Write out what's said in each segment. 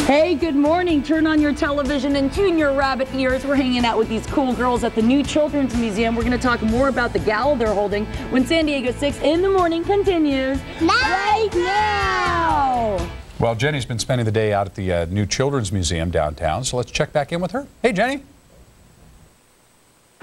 Hey, good morning. Turn on your television and tune your rabbit ears. We're hanging out with these cool girls at the new Children's Museum. We're going to talk more about the gala they're holding when San Diego 6 in the morning continues right now. Well, Jenny's been spending the day out at the new Children's Museum downtown, so let's check back in with her. Hey, Jenny.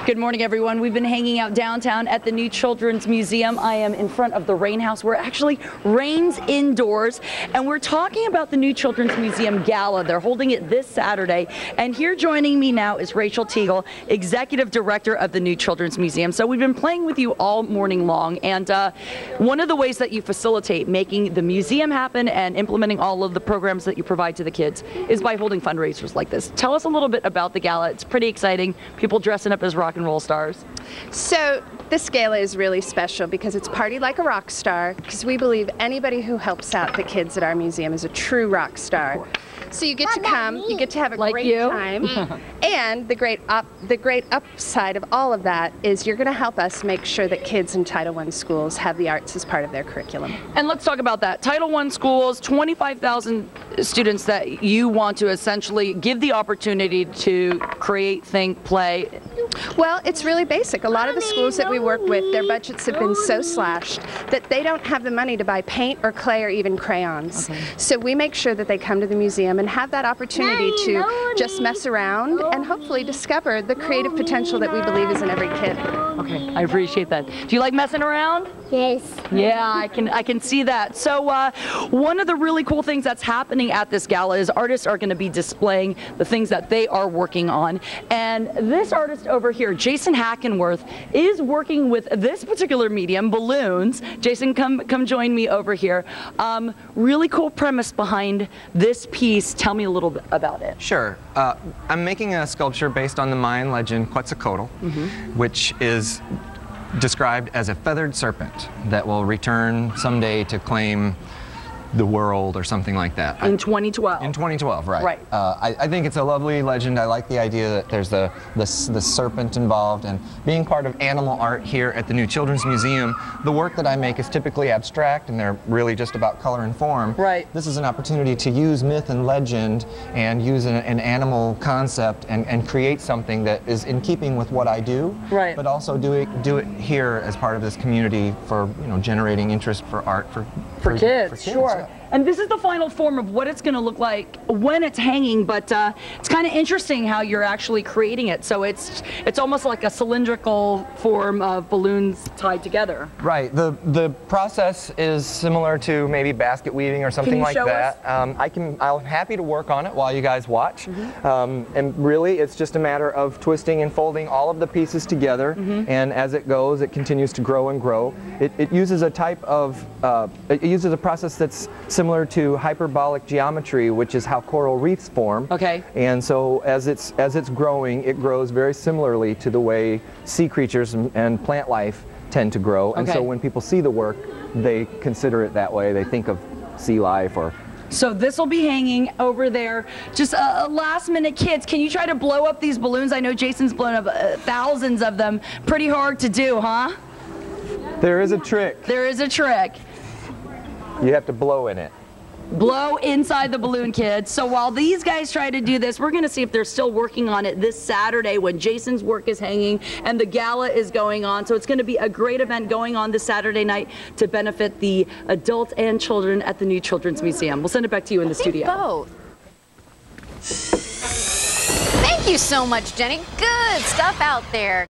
Good morning, everyone. We've been hanging out downtown at the new Children's Museum. I am in front of the Rain House, where it actually rains indoors, and we're talking about the new Children's Museum Gala. They're holding it this Saturday, and here joining me now is Rachel Teagle, Executive Director of the new Children's Museum. So we've been playing with you all morning long, and one of the ways that you facilitate making the museum happen and implementing all of the programs that you provide to the kids is by holding fundraisers like this. Tell us a little bit about the gala. It's pretty exciting. People dressing up as rock and roll stars. So this gala is really special because it's Party Like a Rock Star, because we believe anybody who helps out the kids at our museum is a true rock star. So you get to come, you get to have a great time, and the great upside of all of that is you're going to help us make sure that kids in Title I schools have the arts as part of their curriculum. And let's talk about that. Title I schools, 25,000 students that you want to essentially give the opportunity to create, think, play. Well, it's really basic. A lot of the schools that we work with, their budgets have been so slashed that they don't have the money to buy paint or clay or even crayons. So we make sure that they come to the museum and have that opportunity to just mess around and hopefully discover the creative potential that we believe is in every kid. Okay, I appreciate that. Do you like messing around? Yes. Yeah, I can see that. So one of the really cool things that's happening at this gala is artists are going to be displaying the things that they are working on. And this artist over here, Jason Hackenwerth, is working with this particular medium, balloons. Jason, come join me over here. Really cool premise behind this piece. Tell me a little bit about it. Sure. I'm making a sculpture based on the Mayan legend Quetzalcoatl, which is described as a feathered serpent that will return someday to claim the world or something like that. In 2012. In 2012, right. Right. I think it's a lovely legend. I like the idea that there's the serpent involved, and being part of animal art here at the new Children's Museum, the work that I make is typically abstract and they're really just about color and form. Right. This is an opportunity to use myth and legend and use an animal concept and create something that is in keeping with what I do, right, but also do it here as part of this community for, you know, generating interest for art for kids. Sure. Yeah. And this is the final form of what it's going to look like when it's hanging, but it's kind of interesting how you're actually creating it. So it's almost like a cylindrical form of balloons tied together. Right. The process is similar to maybe basket weaving or something like that. I'm happy to work on it while you guys watch. And really, it's just a matter of twisting and folding all of the pieces together. And as it goes, it continues to grow and grow. It uses a type of it uses a process that's similar to hyperbolic geometry, which is how coral reefs form. Okay. And so as it's growing, it grows very similarly to the way sea creatures and plant life tend to grow. And so when people see the work, they consider it that way. They think of sea life or. So this will be hanging over there. Just last minute, kids, can you try to blow up these balloons? I know Jason's blown up thousands of them. Pretty hard to do, huh? There is a trick. There is a trick. You have to blow in it. Blow inside the balloon, kids. So while these guys try to do this, we're going to see if they're still working on it this Saturday when Jason's work is hanging and the gala is going on. So it's going to be a great event going on this Saturday night to benefit the adults and children at the new Children's Museum. We'll send it back to you in the studio. Both. Thank you so much, Jenny. Good stuff out there.